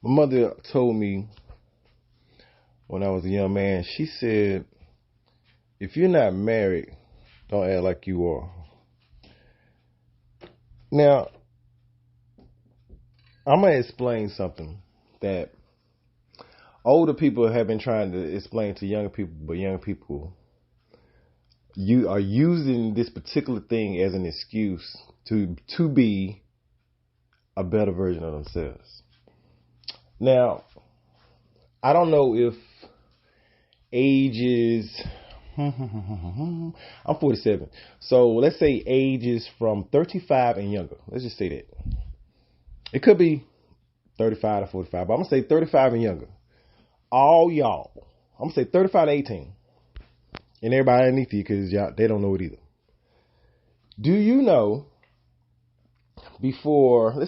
My mother told me when I was a young man, she said, if you're not married, don't act like you are. Now, I'm going to explain something that older people have been trying to explain to younger people, but young people, you are using this particular thing as an excuse to be a better version of themselves. Now, I don't know if ages, I'm 47, so let's say ages from 35 and younger. Let's just say that. It could be 35 to 45, but I'm going to say 35 and younger. All y'all, I'm going to say 35 to 18. And everybody underneath you, because they don't know it either. Do you know before the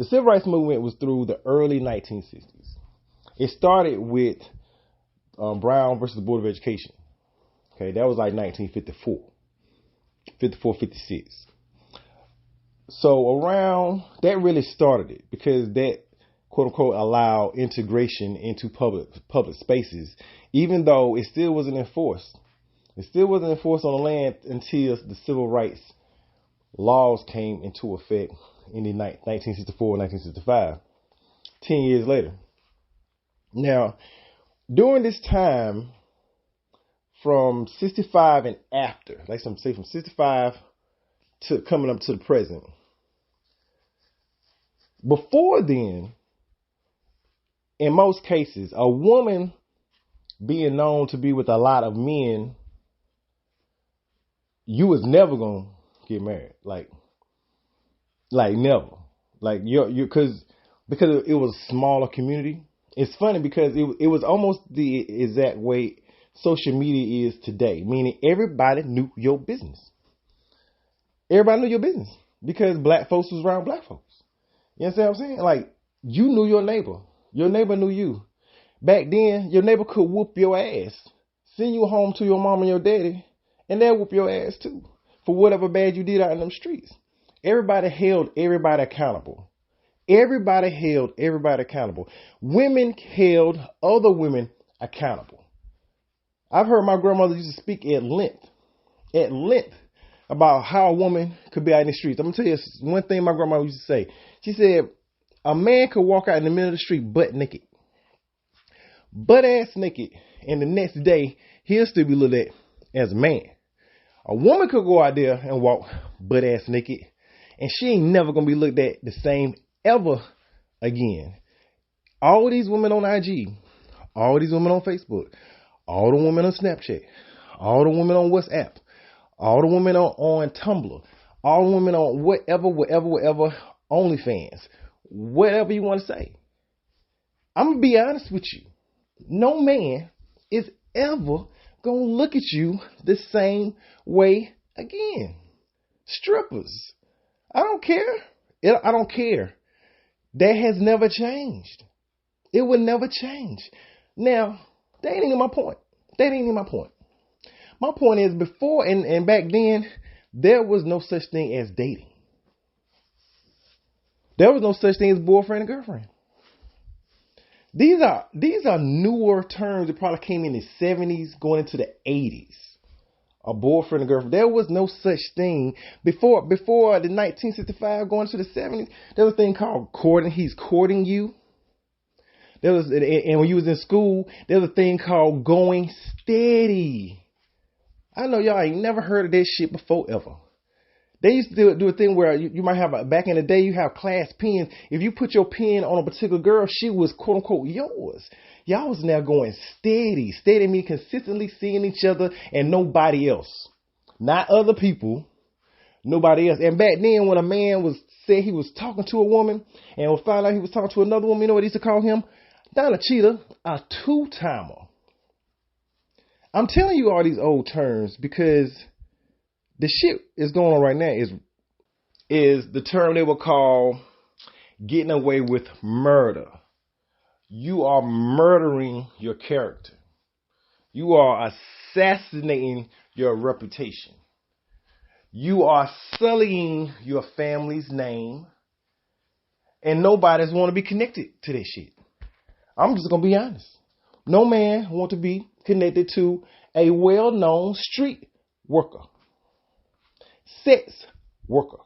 civil rights movement was through the early 1960s? It started with Brown versus the Board of Education. Okay, that was like 1954, 54, 56. So around, that really started it because that, quote unquote, allowed integration into public spaces, even though it still wasn't enforced. It still wasn't enforced on the land until the civil rights laws came into effect in the 1964 and 1965, 10 years later. Now, during this time, from 65 and after, like some say from 65 to coming up to the present, before then, in most cases, a woman being known to be with a lot of men, you was never gonna get married. Like never. Like because it was a smaller community. It's funny because it was almost the exact way social media is today, meaning everybody knew your business. Everybody knew your business because black folks was around black folks. You understand what I'm saying? Like, you knew your neighbor. Your neighbor knew you. Back then, your neighbor could whoop your ass, send you home to your mom and your daddy, and they'll whoop your ass too for whatever bad you did out in them streets. Everybody held everybody accountable. Everybody held everybody accountable. Women held other women accountable. I've heard my grandmother used to speak at length about how a woman could be out in the streets. I'm going to tell you one thing my grandma used to say. She said, a man could walk out in the middle of the street butt naked. Butt ass naked. And the next day, he'll still be looked at as a man. A woman could go out there and walk butt ass naked, and she ain't never going to be looked at the same ever again. All these women on IG, all these women on Facebook, all the women on Snapchat, all the women on WhatsApp, all the women on Tumblr, all the women on whatever, OnlyFans, whatever you want to say. I'm going to be honest with you. No man is ever going to look at you the same way again. Strippers. I don't care. I don't care. That has never changed. It will never change. Now, that ain't even my point. My point is before and back then, there was no such thing as dating. There was no such thing as boyfriend and girlfriend. These are newer terms that probably came in the 70s going into the 80s. A boyfriend and girlfriend. There was no such thing before the 1965 going to the 70s. There was a thing called courting. He's courting you. And when you was in school, there was a thing called going steady. I know y'all ain't never heard of that shit before ever. They used to do a thing where you might have back in the day, you have class pens. If you put your pen on a particular girl, she was quote unquote yours. Y'all was now going steady. Steady means consistently seeing each other and nobody else. Not other people, nobody else. And back then when a man said he was talking to a woman and would find out he was talking to another woman, you know what they used to call him? Not a cheater, a two-timer. I'm telling you all these old terms because the shit is going on right now is the term they would call getting away with murder. You are murdering your character. You are assassinating your reputation. You are sullying your family's name. And nobody's want to be connected to that shit. I'm just going to be honest. No man want to be connected to a well-known street worker. Sex worker.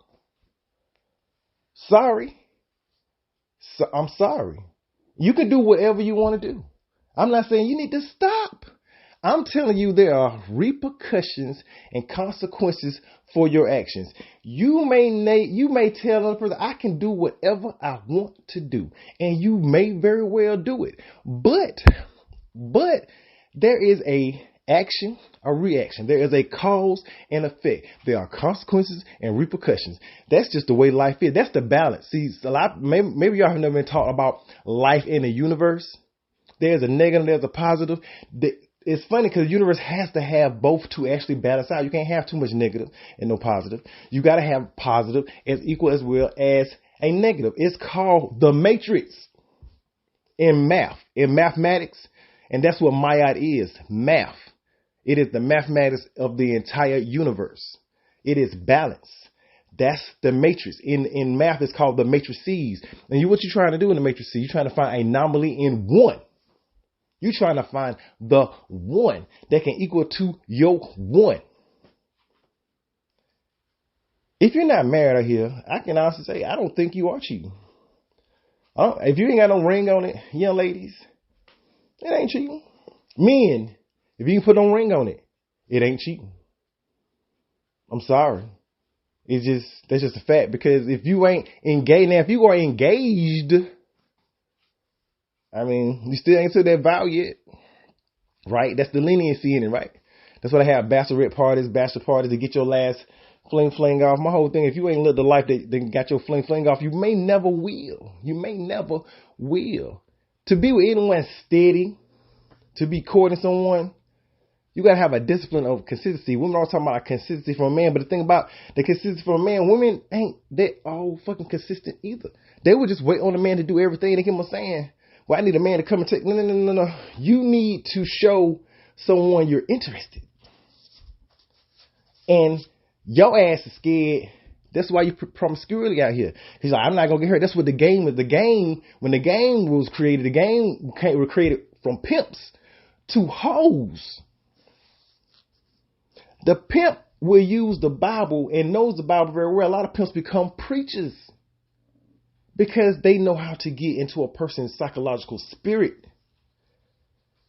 Sorry. I'm sorry. You can do whatever you want to do. I'm not saying you need to stop. I'm telling you there are repercussions and consequences for your actions. You may tell another person, I can do whatever I want to do. And you may very well do it. But there is a action, a reaction. There is a cause and effect. There are consequences and repercussions. That's just the way life is. That's the balance. See, maybe y'all have never been taught about life in the universe. There's a negative, there's a positive. It's funny because the universe has to have both to actually balance out. You can't have too much negative and no positive. You got to have positive as equal as well as a negative. It's called the matrix in math, in mathematics. And that's what Mayat is, math. It is the mathematics of the entire universe. It is balance. That's the matrix. In math, it's called the matrices. And what you're trying to do in the matrices, you're trying to find an anomaly in one. You're trying to find the one that can equal to your one. If you're not married out here, I can honestly say, I don't think you are cheating. If you ain't got no ring on it, young ladies, it ain't cheating. Men, if you can put no ring on it, it ain't cheating. I'm sorry. That's just a fact. Because if you ain't engaged, now if you are engaged, I mean, you still ain't to that vow yet, right? That's the leniency in it, right? That's why they have bachelor parties to get your last fling off. My whole thing, if you ain't lived the life that got your fling off, you may never will. You may never will. To be with anyone steady, to be courting someone, you got to have a discipline of consistency. Women are talking about consistency from a man, but the thing about the consistency from a man, women ain't that all fucking consistent either. They would just wait on a man to do everything. They keep on saying, well, I need a man to come and take. No. You need to show someone you're interested. And your ass is scared. That's why you promiscuity out here. He's like, I'm not going to get hurt. That's what the game is. The game, when the game was created, the game was created from pimps to hoes. The pimp will use the Bible and knows the Bible very well. A lot of pimps become preachers because they know how to get into a person's psychological spirit.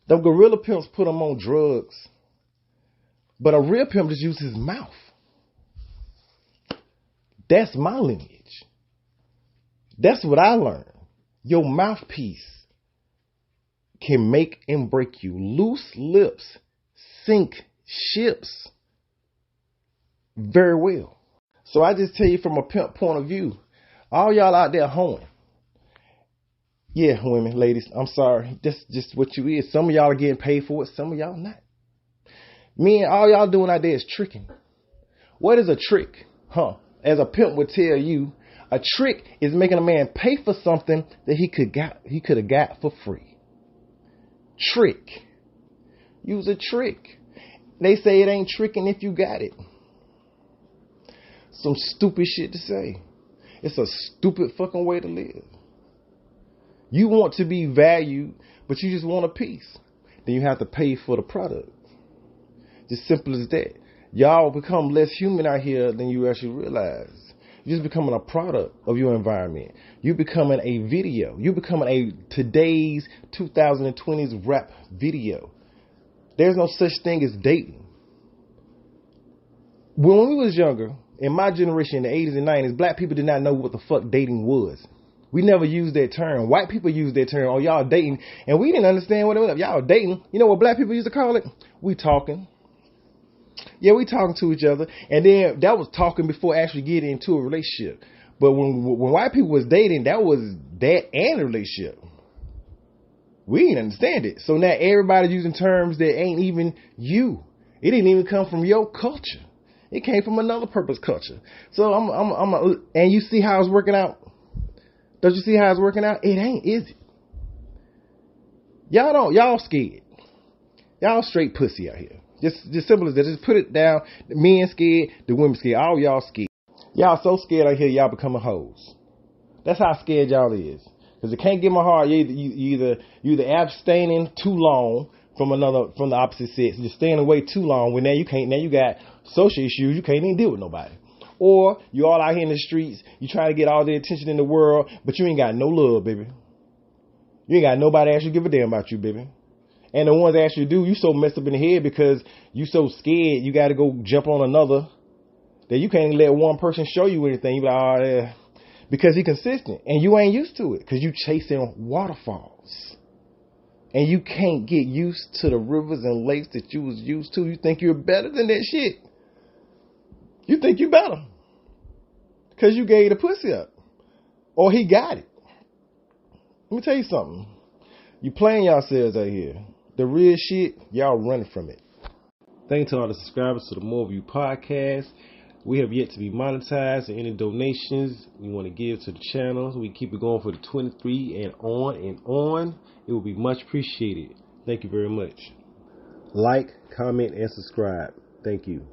The gorilla pimps put them on drugs, but a real pimp just uses his mouth. That's my lineage. That's what I learned. Your mouthpiece can make and break you. Loose lips sink ships very well. So I just tell you from a pimp point of view, all y'all out there hoeing. Yeah, women, ladies, I'm sorry. That's just what you is. Some of y'all are getting paid for it. Some of y'all not. Men, all y'all doing out there is tricking. What is a trick? As a pimp would tell you, a trick is making a man pay for something that he could have got for free. Trick. Use a trick. They say it ain't tricking if you got it. Some stupid shit to say. It's a stupid fucking way to live. You want to be valued, but you just want a piece. Then you have to pay for the product. Just simple as that. Y'all become less human out here than you actually realize. You're just becoming a product of your environment. You're becoming a video. You're becoming a today's 2020s rap video. There's no such thing as dating. When we was younger, in my generation, in the 80s and 90s, black people did not know what the fuck dating was. We never used that term. White people used that term. Oh, y'all dating. And we didn't understand what it was. Y'all dating. You know what black people used to call it? We talking. Yeah, we talking to each other. And then that was talking before actually getting into a relationship. But when white people was dating, that was that and a relationship. We didn't understand it. So now everybody's using terms that ain't even you. It didn't even come from your culture. It came from another purpose culture. So and you see how it's working out? Don't you see how it's working out? It ain't, is it? Y'all scared. Y'all straight pussy out here. Just simple as that. Just put it down. The men scared, the women scared. All y'all scared. Y'all so scared out here, y'all becoming hoes. That's how scared y'all is. Because it can't get my heart. You either abstaining too long from the opposite sex. You're staying away too long. When now you got social issues. You can't even deal with nobody. Or you all out here in the streets. You try to get all the attention in the world, but you ain't got no love, baby. You ain't got nobody actually give a damn about you, baby. And the ones that actually do, you so messed up in the head because you so scared you got to go jump on another that you can't let one person show you anything. You be like, oh, yeah. Because he consistent and you ain't used to it because you chasing waterfalls. And you can't get used to the rivers and lakes that you was used to. You think you're better than that shit. You think you better because you gave the pussy up or he got it. Let me tell you something. You playing yourselves out here. The real shit, y'all running from it. Thank you to all the subscribers to the More of You podcast. We have yet to be monetized, and any donations we want to give to the channel, so we keep it going for the 23 and on. It will be much appreciated. Thank you very much. Like, comment, and subscribe. Thank you.